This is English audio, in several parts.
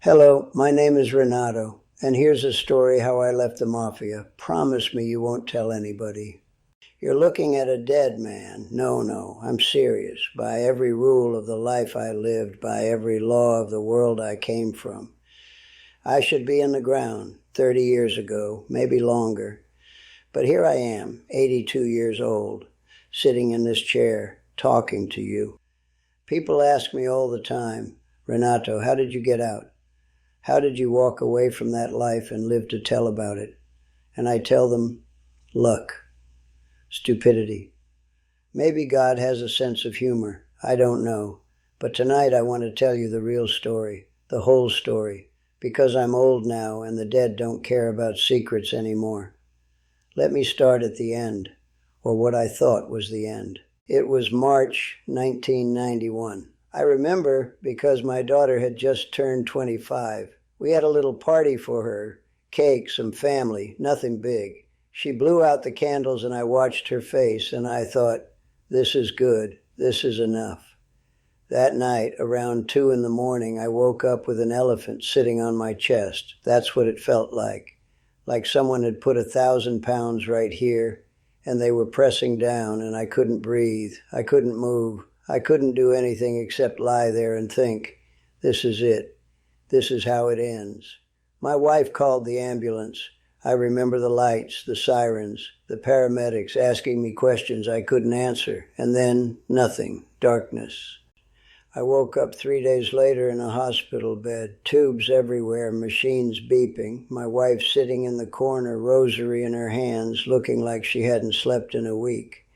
Hello, my name is Renato, and here's a story how I left the Mafia. Promise me you won't tell anybody. You're looking at a dead man. No, I'm serious. By every rule of the life I lived, by every law of the world I came from. I should be in the ground 30 years ago, maybe longer. But here I am, 82 years old, sitting in this chair, talking to you. People ask me all the time, Renato, how did you get out? How did you walk away from that life and live to tell about it? And I tell them, luck, stupidity. Maybe God has a sense of humor. I don't know. But tonight I want to tell you the real story, the whole story, because I'm old now and the dead don't care about secrets anymore. Let me start at the end, or what I thought was the end. It was March 1991. I remember because my daughter had just turned 25. We had a little party for her, cake, some family, nothing big. She blew out the candles and I watched her face and I thought, this is good, this is enough. That night, around 2 a.m, I woke up with an elephant sitting on my chest. That's what it felt like someone had put 1,000 pounds right here and they were pressing down and I couldn't breathe, I couldn't move. I couldn't do anything except lie there and think, this is it. This is how it ends. My wife called the ambulance. I remember the lights, the sirens, the paramedics asking me questions I couldn't answer, and then nothing, darkness. I woke up 3 days later in a hospital bed, tubes everywhere, machines beeping, my wife sitting in the corner, rosary in her hands, looking like she hadn't slept in a week.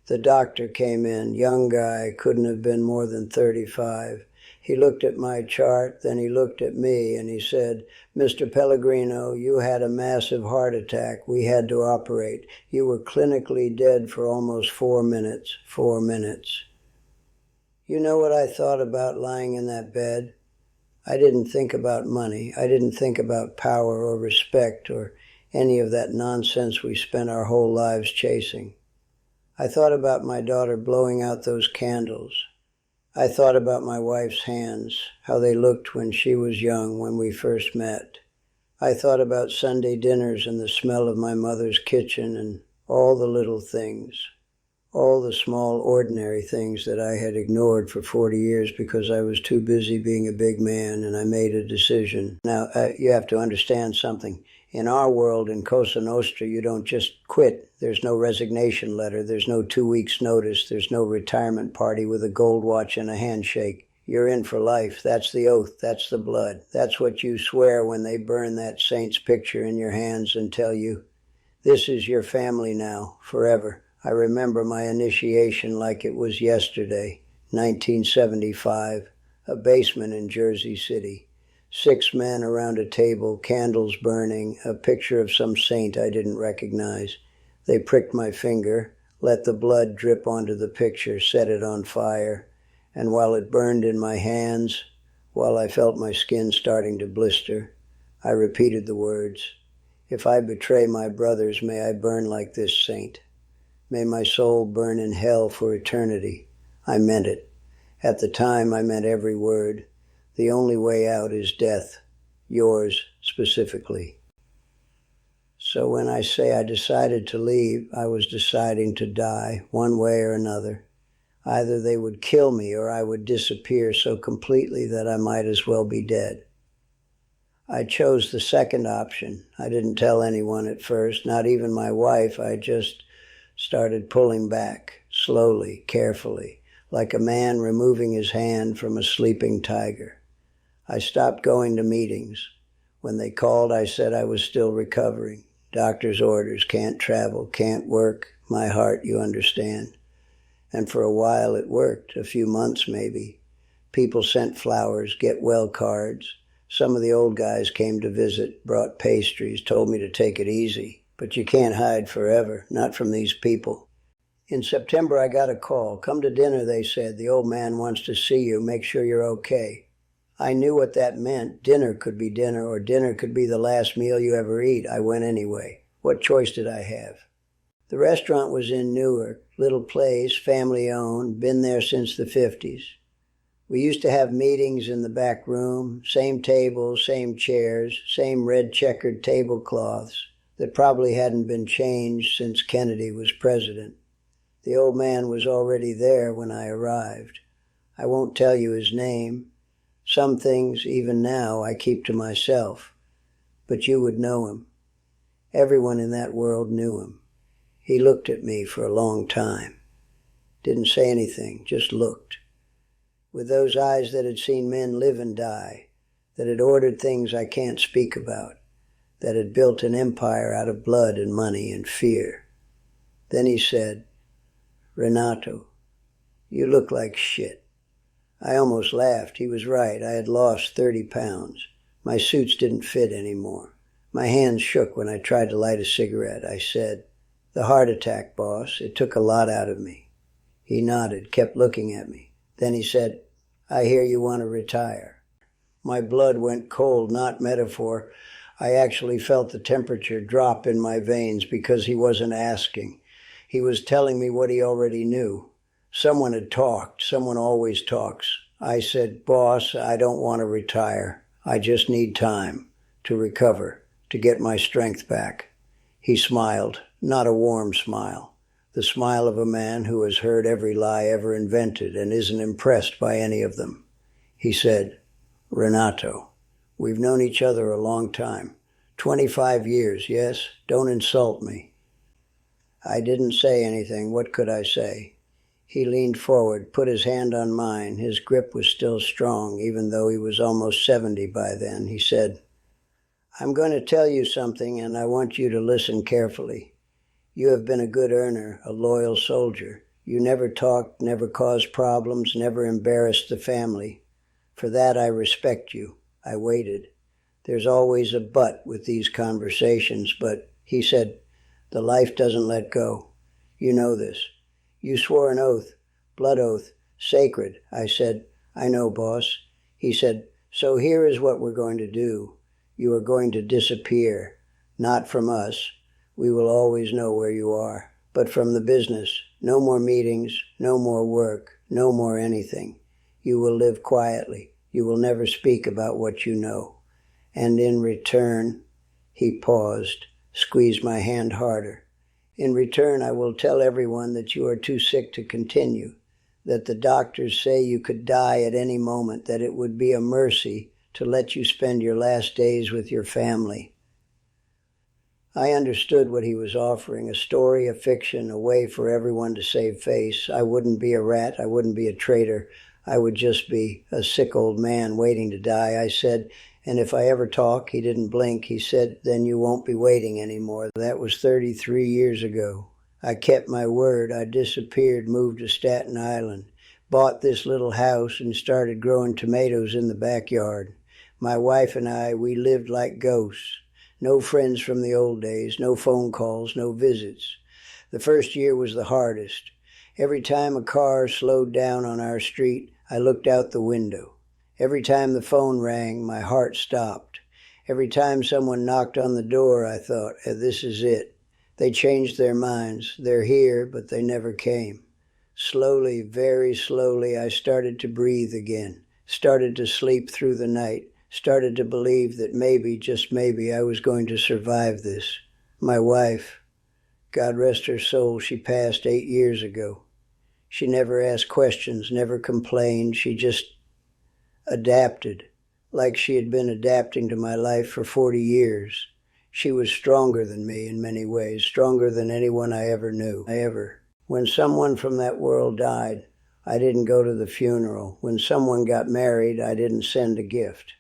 The doctor came in, young guy, couldn't have been more than 35. He looked at my chart, then he looked at me, and he said, Mr. Pellegrino, you had a massive heart attack. We had to operate. You were clinically dead for almost 4 minutes. 4 minutes. You know what I thought about lying in that bed? I didn't think about money. I didn't think about power or respect or any of that nonsense we spent our whole lives chasing. I thought about my daughter blowing out those candles. I thought about my wife's hands, how they looked when she was young, when we first met. I thought about Sunday dinners and the smell of my mother's kitchen and all the little things, all the small, ordinary things that I had ignored for 40 years because I was too busy being a big man and I made a decision. Now, you have to understand something. In our world, in Cosa Nostra, you don't just quit. There's no resignation letter. There's no 2 weeks' notice. There's no retirement party with a gold watch and a handshake. You're in for life. That's the oath. That's the blood. That's what you swear when they burn that saint's picture in your hands and tell you, this is your family now, forever. I remember my initiation like it was yesterday, 1975, a basement in Jersey City. 6 men around a table, candles burning, a picture of some saint I didn't recognize. They pricked my finger, let the blood drip onto the picture, set it on fire, and while it burned in my hands, while I felt my skin starting to blister, I repeated the words, if I betray my brothers, may I burn like this saint. May my soul burn in hell for eternity. I meant it. At the time, I meant every word. The only way out is death, yours specifically. So when I say I decided to leave, I was deciding to die one way or another. Either they would kill me or I would disappear so completely that I might as well be dead. I chose the second option. I didn't tell anyone at first, not even my wife. I just started pulling back, slowly, carefully, like a man removing his hand from a sleeping tiger. I stopped going to meetings. When they called, I said I was still recovering. Doctor's orders, can't travel, can't work. My heart, you understand. And for a while it worked, a few months maybe. People sent flowers, get well cards. Some of the old guys came to visit, brought pastries, told me to take it easy. But you can't hide forever, not from these people. In September, I got a call. Come to dinner, they said. The old man wants to see you. Make sure you're okay. I knew what that meant. Dinner could be dinner, or dinner could be the last meal you ever eat. I went anyway. What choice did I have? The restaurant was in Newark, little place, family-owned, been there since the 50s. We used to have meetings in the back room, same tables, same chairs, same red checkered tablecloths that probably hadn't been changed since Kennedy was president. The old man was already there when I arrived. I won't tell you his name. Some things, even now, I keep to myself. But you would know him. Everyone in that world knew him. He looked at me for a long time. Didn't say anything, just looked. With those eyes that had seen men live and die, that had ordered things I can't speak about, that had built an empire out of blood and money and fear. Then he said, "Renato, you look like shit." I almost laughed. He was right. I had lost 30 pounds. My suits didn't fit anymore. My hands shook when I tried to light a cigarette. I said, "The heart attack, boss. It took a lot out of me." He nodded, kept looking at me. Then he said, "I hear you want to retire." My blood went cold, not metaphor. I actually felt the temperature drop in my veins because he wasn't asking. He was telling me what he already knew. Someone had talked. Someone always talks. I said, "Boss, I don't want to retire. I just need time to recover, to get my strength back." He smiled, not a warm smile. The smile of a man who has heard every lie ever invented and isn't impressed by any of them. He said, "Renato, we've known each other a long time. 25 years, yes? Don't insult me." I didn't say anything. What could I say? He leaned forward, put his hand on mine. His grip was still strong, even though he was almost 70 by then. He said, "I'm going to tell you something, and I want you to listen carefully. You have been a good earner, a loyal soldier. You never talked, never caused problems, never embarrassed the family. For that I respect you." I waited. There's always a but with these conversations, but he said, "The life doesn't let go. You know this. You swore an oath, blood oath, sacred." I said, "I know, boss." He said, "So here is what we're going to do. You are going to disappear, not from us. We will always know where you are, but from the business. No more meetings, no more work, no more anything. You will live quietly. You will never speak about what you know. And in return," he paused, squeezed my hand harder. "In return, I will tell everyone that you are too sick to continue, that the doctors say you could die at any moment, that it would be a mercy to let you spend your last days with your family." I understood what he was offering, a story, a fiction, a way for everyone to save face. I wouldn't be a rat, I wouldn't be a traitor. I would just be a sick old man waiting to die. I said, "And if I ever talk," he didn't blink, he said, "then you won't be waiting anymore." That was 33 years ago. I kept my word. I disappeared, moved to Staten Island, bought this little house and started growing tomatoes in the backyard. My wife and I, we lived like ghosts. No friends from the old days, no phone calls, no visits. The first year was the hardest. Every time a car slowed down on our street, I looked out the window. Every time the phone rang, my heart stopped. Every time someone knocked on the door, I thought, "This is it." They changed their minds. They're here, but they never came. Slowly, very slowly, I started to breathe again, started to sleep through the night, started to believe that maybe, just maybe, I was going to survive this. My wife, God rest her soul, she passed 8 years ago. She never asked questions, never complained. She just adapted, like she had been adapting to my life for 40 years. She was stronger than me in many ways, stronger than anyone I ever knew, ever. When someone from that world died, I didn't go to the funeral. When someone got married, I didn't send a gift.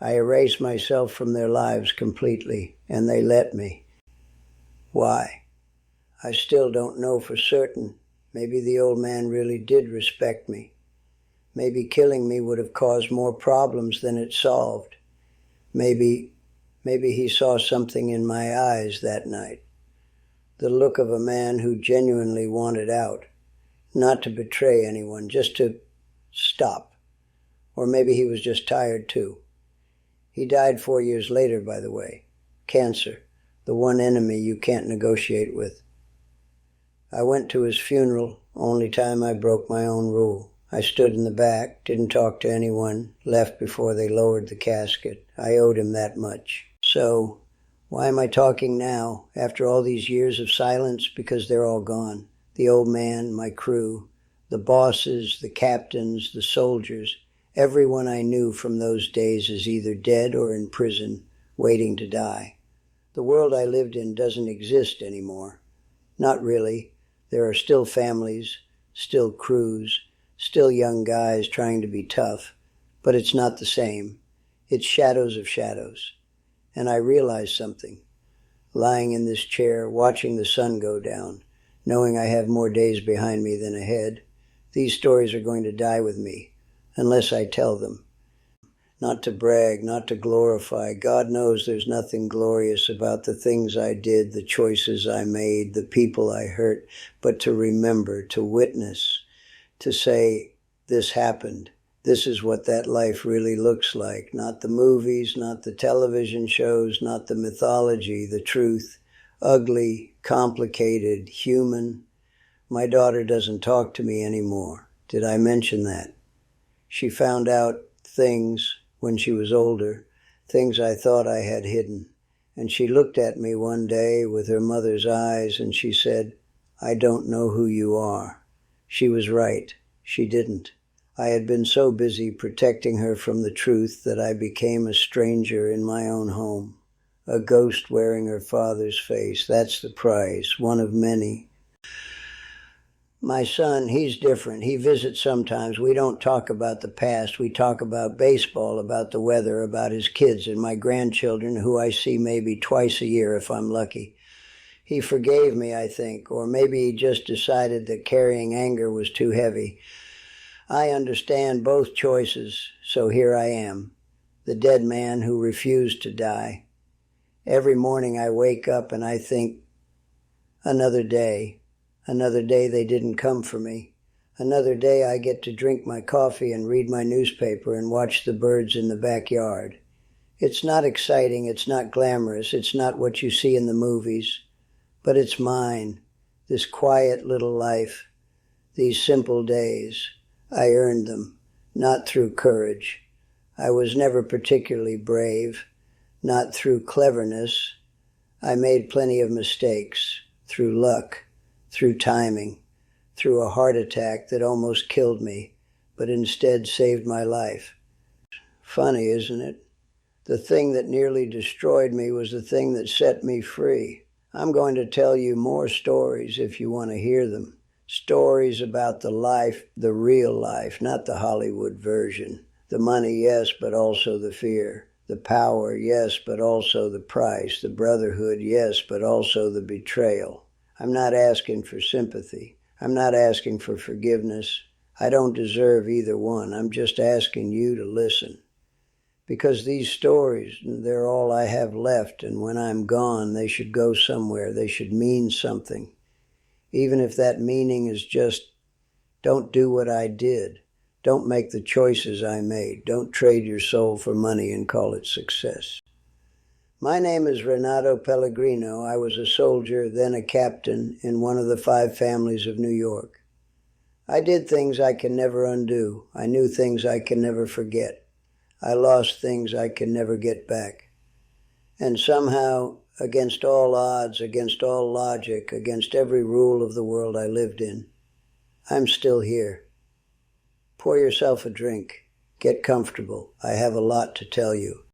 I erased myself from their lives completely, and they let me. Why? I still don't know for certain. Maybe the old man really did respect me. Maybe killing me would have caused more problems than it solved. Maybe he saw something in my eyes that night. The look of a man who genuinely wanted out. Not to betray anyone, just to stop. Or maybe he was just tired too. He died 4 years later, by the way. Cancer, the one enemy you can't negotiate with. I went to his funeral, only time I broke my own rule. I stood in the back, didn't talk to anyone, left before they lowered the casket. I owed him that much. So, why am I talking now, after all these years of silence? Because they're all gone. The old man, my crew, the bosses, the captains, the soldiers, everyone I knew from those days is either dead or in prison, waiting to die. The world I lived in doesn't exist anymore. Not really. There are still families, still crews, still young guys trying to be tough, but it's not the same. It's shadows of shadows. And I realized something. Lying in this chair, watching the sun go down, knowing I have more days behind me than ahead, these stories are going to die with me, unless I tell them. Not to brag, not to glorify. God knows there's nothing glorious about the things I did, the choices I made, the people I hurt, but to remember, to witness, to say, this happened. This is what that life really looks like. Not the movies, not the television shows, not the mythology, the truth. Ugly, complicated, human. My daughter doesn't talk to me anymore. Did I mention that? She found out things when she was older, things I thought I had hidden. And she looked at me one day with her mother's eyes and she said, I don't know who you are. She was right. She didn't. I had been so busy protecting her from the truth that I became a stranger in my own home. A ghost wearing her father's face. That's the price, one of many. My son, he's different. He visits sometimes. We don't talk about the past. We talk about baseball, about the weather, about his kids and my grandchildren, who I see maybe twice a year if I'm lucky. He forgave me, I think, or maybe he just decided that carrying anger was too heavy. I understand both choices, so here I am, the dead man who refused to die. Every morning I wake up and I think, another day they didn't come for me. Another day I get to drink my coffee and read my newspaper and watch the birds in the backyard. It's not exciting, it's not glamorous, it's not what you see in the movies, but it's mine, this quiet little life, these simple days. I earned them, not through courage. I was never particularly brave, not through cleverness. I made plenty of mistakes, through luck, through timing, through a heart attack that almost killed me, but instead saved my life. Funny, isn't it? The thing that nearly destroyed me was the thing that set me free. I'm going to tell you more stories if you want to hear them. Stories about the life, the real life, not the Hollywood version. The money, yes, but also the fear. The power, yes, but also the price. The brotherhood, yes, but also the betrayal. I'm not asking for sympathy. I'm not asking for forgiveness. I don't deserve either one. I'm just asking you to listen. Because these stories, they're all I have left, and when I'm gone, they should go somewhere. They should mean something. Even if that meaning is just, don't do what I did. Don't make the choices I made. Don't trade your soul for money and call it success. My name is Renato Pellegrino. I was a soldier, then a captain in one of the 5 families of New York. I did things I can never undo. I knew things I can never forget. I lost things I can never get back. And somehow, against all odds, against all logic, against every rule of the world I lived in, I'm still here. Pour yourself a drink. Get comfortable. I have a lot to tell you.